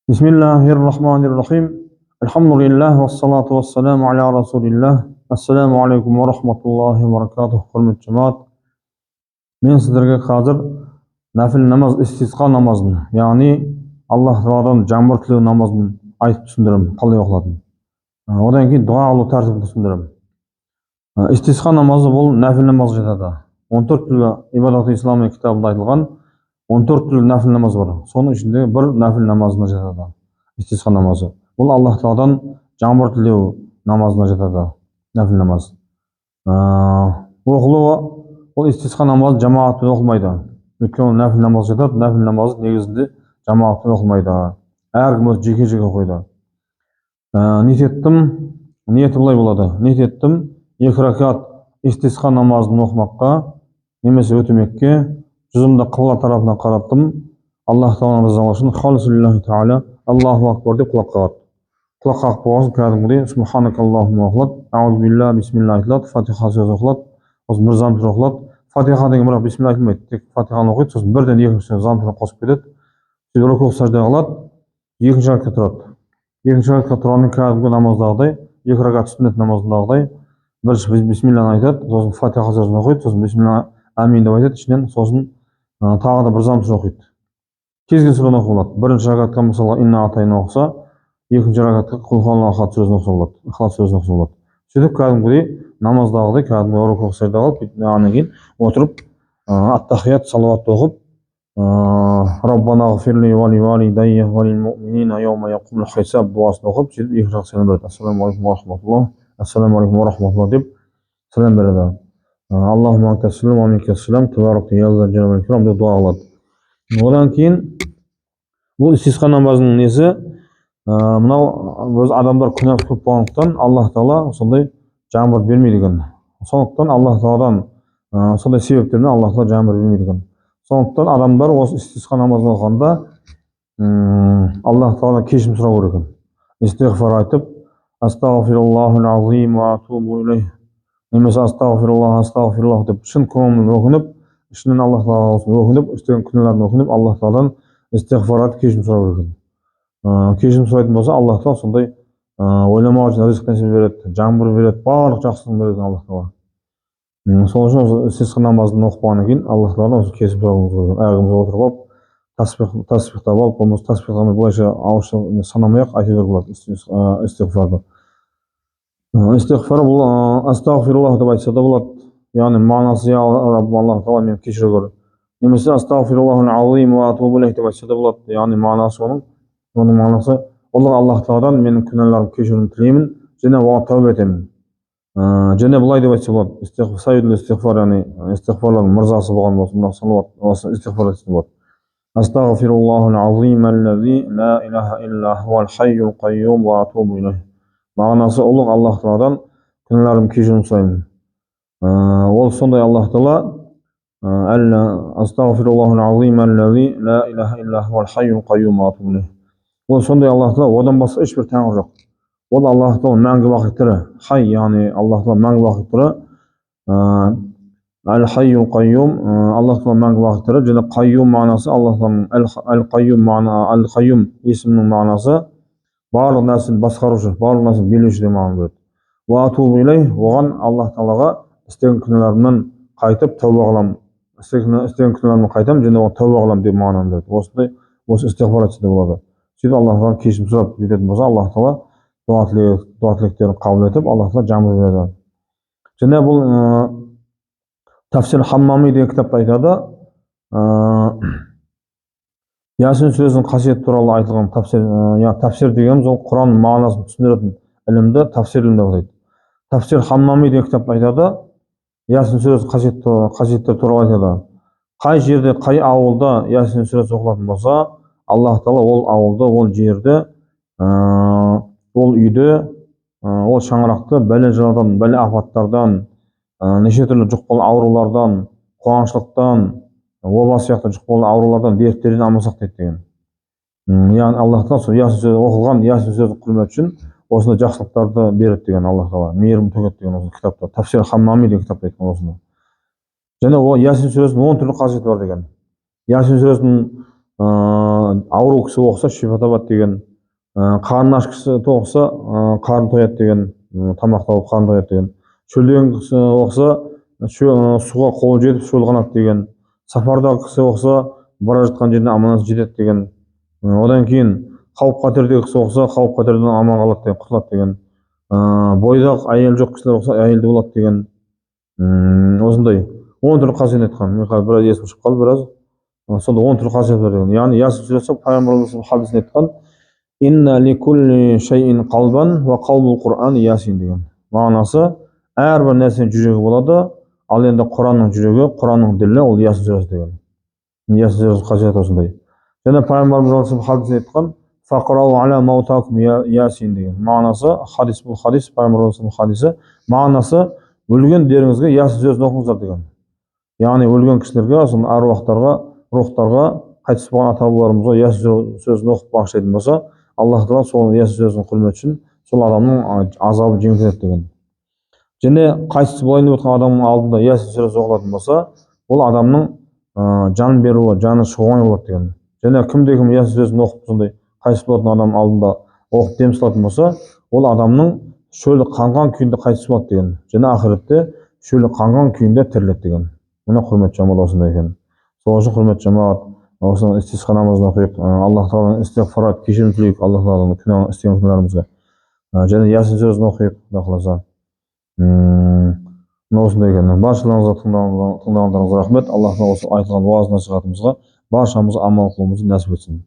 Bismillahirrahmanirrahim. Alhamdulillah vassalatu vassalamu ala rasulillah. Assalamu alaykum wa rahmatullahi wa barakatuh. Hurmatli jamoat. Men sizlarga hozir nafil namoz, istisqo namozini, ya'ni Alloh taolodan jamg'ur tilash namozini aytib tushundiraman, qanday o'qiladim. Odan keyin duo qilib tartibini tushundiraman. Istisqo namozi bu nafil namozga жатadi. 14 til ibodat islomiy kitobida aytilgan 14 til nafil namoz var. So'ng içinde bir nafil namazına жатады. İstisqa namazı. Bu Allah Taoladan jamg'ur tilash namazına жатады. Nafil namaz. O'qiluvı bu istisqa namazı jamoat bilan o'qilmaydi. Өйткені nafil namaz жатады. Nafil namazı negizinde jamoat bilan o'qilmaydi. Har kim o'z jeke-jeke o'qiydi. Niyeti былай болады. Niyet ettim 2 rakat istisqa namazını o'qimoqqa, немесе өтемекке, жүзімді қыбла тарапына қараттым. Аллах Тааланың ризалығы үшін халисуллахи таала Аллаху акбар деп құлақ қағады. Құлақ қағып болған соң кәдімгідей субханакаллахумма оқылады, аузу биллахи бисмилла айтылады, фатиха сөзі оқылады, сосын бір замтүр оқылады. Фатиха деген бірақ бисмилла айтылмайды, тек фатиханы оқиды, сосын бірден екінші замтүрін қосып кетеді. Сөйтіп рукуға сажда қылады, екінші ракатқа тұрады. Екінші ракатқа тұрғаннан кәдімгі намаздағыдай, 2 ракат сүннет намазындағыдай бірінші бисмилланы айтады, сосын фатиха сөзін оқиды, сосын бисмилла амин деп айтады, ішінен сосын тағы да бір замтүр оқиды. Кез келген сүрені оқылады. Бірінші ракатқа мысалға инна атайна оқыса, екінші ракатқа құл хуаллаху ахад сүресін оқыса болады, ихлас сүресін оқыса болады. Сөйтіп кәдімгідей намаздағыдай кәдімгі рукуға сажда қылып, одан кейін отырып ат-тахият салауатты оқып, Раббана гфирли ва ли валидайя ва лил муъминина йаума якумул хисаб дуасын оқып, сөйтіп 2 ракат сәлем береді. Ассаламу алейкум ва рахматуллах, ассаламу алейкум ва рахматуллах деп сәлем береді. Аллахумма антассалам ва минкассалам табаракта я zal jalali wal ikram деп дуа қылады. Одан кейін бұл истисқа намазының несі, мынау өз адамдар күнә көп болғандықтан Аллах Таала сондай жаңбыр бермейді екен. Сондықтан Аллах Тааладан сондай себептермен Аллах Таала жаңбыр бермейді екен. Сондықтан адамдар осы истисқа намазын оқығанда Аллах Тааладан кешірім сұрау керек екен. Истигфар айтып, астағфируллахул азим ва атубу илейх, немесе астағфируллах деп шын көңілмен өкініп, ішінен Аллах Таалаға өкініп, істеген күнәларын өкініп, Аллах Тааладан истигфар айтып кешірім сұрау керек екен. Кешірім сұрайтын болса, Аллах Таала сондай ойламау үшін ризық нәсіп береді, жаңбыр береді, барлық жақсылығын береді Аллах Таала. Сол үшін осы истисқа намазын оқығаннан кейін Аллах Тааладан осы кешірім сұрауымыз керек. Әркіміз отырып алып, тасбихтап алып, болмаса тасбихтамай былайша ауызша санамай-ақ айта беруге болады истигфарды. Истигфар бұл астағфируллах деп айтса да болады. Яғни мағынасы я Раббы Аллах Таала мені кешіре гөр. Немесе астағфируллахул азим ва атубу илейх деп айтса да болады. Яғни мағынасы оның мағынасы ұлы Аллах Тааладан менің күнәларым кешірім тілеймін және оған тәубе етемін. Және былай деп айтса болады. Истигфар, яғни истигфарлардың мырзасы болған болсын, салауат осы истигфар етсе болады. Астағфируllahul азим аллази ла илаха илля хуал хайюл қайюм ва атубу илейх. Мағынасы ұлық Аллах Тааладан күнәларым кешірім сұраймын. Ол сондай Аллах Таала астағфируllahul азим аллази ла илаха илля хуал хайюл қайюм ва атубу илейх. Ол сондай Аллах Таала, одан басқа ешбір тәңір жоқ. Ол Аллах Таала мәңгі бақи тірі. Хай, яғни Аллах Таала мәңгі бақи тірі. Әл-хайюл қайюм, Аллах Таала мәңгі бақи тірі. Және қайюм мағынасы Аллах Тааланың әл-қайюм есімінің мағынасы барлық нәрсені басқарушы, барлық нәрсені билеуші деп мағына береді. Ва атубу илейх, оған Аллах Таалаға істеген күнәларымнан қайтып тәубе қыламын. Істеген күнәларымнан қайтамын және оған тәубе қыламын деп мағына береді. Осындай осы истигфар етсе де болады. Сөйтіп Аллах Таала кешірім сұрап жететін болса, Аллах Таала дуа тілектерін қабыл етіп, Аллах Таала жаңбыр береді. Және бұл Тафсир Хаммами деген кітапта айтады. Ясин сүресінің қасиеті туралы айтылған тафсир дегеніміз ол Құранның мағынасын түсіндіретін ілімді тафсир ілімі деп атайды. Тафсир Хаммами деген кітапта айтады. Ясин сүресінің қасиеттері туралы айтады. Қай жерде, қай ауылда Ясин сүресі оқылатын болса, Аллах Таала ол ауылды, ол жерді, ол үйді, ол шаңырақты бәле-жаладан, бәле-афаттардан, неше түрлі жұқпалы аурулардан, қуаңшылықтан, оба сияқты жұқпалы аурулардан, дерттерден аман сақтайды деген. Яғни Аллах Таала Ясин оқылған Ясин сүресін құрмет үшін осындай жақсылықтарды береді деген Аллах Таала, мейірім төгеді деген осы кітапта. Тафсир Хаммами деген кітапта айтқан осыны. Және ол Ясин сүресінің 10 түрлі қасиеті бар деген. Ясин сүресінің ауру кісі оқыса шипа табады деген, қарны аш кісі тоқыса қарны тояды деген, тамақ тауып қарны тояды деген, шөлдеген кісі оқыса суға қолы жетіп шөлғанады деген, сапардағы кісі оқыса бара жатқан жеріне аман жетеді деген, одан кейін қауіп қатердегі кісі оқыса қауіп қатерден аман қалады деген, құтылады деген, бойдақ әйел жоқ кісілер оқыса әйелді болады деген, осындай 10 түрлі қасиет айтқан. Мен қазір біраз есім шығып қалды біраз. Сонда 10 түрлі қасиет бар деген. Яғни Ясин сүресі пайғамбарымыз хадисінде айтқан: "Инна ликулли шайин қалбан ва қалбул Құран Ясин" деген. Мағынасы әрбір нәрсенің жүрегі болады, ал енді Құранның жүрегі, Құранның ділі ол Ясин сүресі деген. Ясин сүресі қасиеті осындай. Және пайғамбарымыз хадисінде айтқан: "Фақрау аля маутакум Ясин" деген. Мағынасы хадис, бұл хадис пайғамбарымыздың хадисі. Мағынасы өлгендеріңізге Ясин сүресін оқыңыздар деген. Яғни өлген кісілерге, сол аруақтарға, рухтарға, қайтыс болған ата бабаларымызға Ясин сүресін оқып бағыштайтын болса, Аллах Тағала сол Ясин сүресінің құрметі үшін сол адамның азабын жеңілдетеді деген. Және қайтыс болайын деп отқан адамның алдында Ясин сүресі оқылатын болса, ол адамның жан беруі, жаны шығуы оңай болады деген. Және кімде-кім Ясин сүресін оқып сондай қайтыс болатын адамның алдында оқып дем салатын болса, ол адамның шөлі қанған күйінде қайтыс болады деген. Және ақыретте шөлі қанған күйінде тіріледі деген. Міне құрметті жамағат осындай екен. Сол үшін құрметті жамағат, осының истисқа намазын оқиық, Аллах Тағаладан истиғфар, кешірім тілейік Аллах Тағаладан күнә істеген күнәларымызға. Және Ясин сүресін оқиық, Құдай қаласа. Осындай екен. Баршаларыңызға тыңдағандарыңызға рахмет. Аллах Тағала осы айтылған уаз насихатымызға баршамызға аман қылуымызды нәсіп етсін.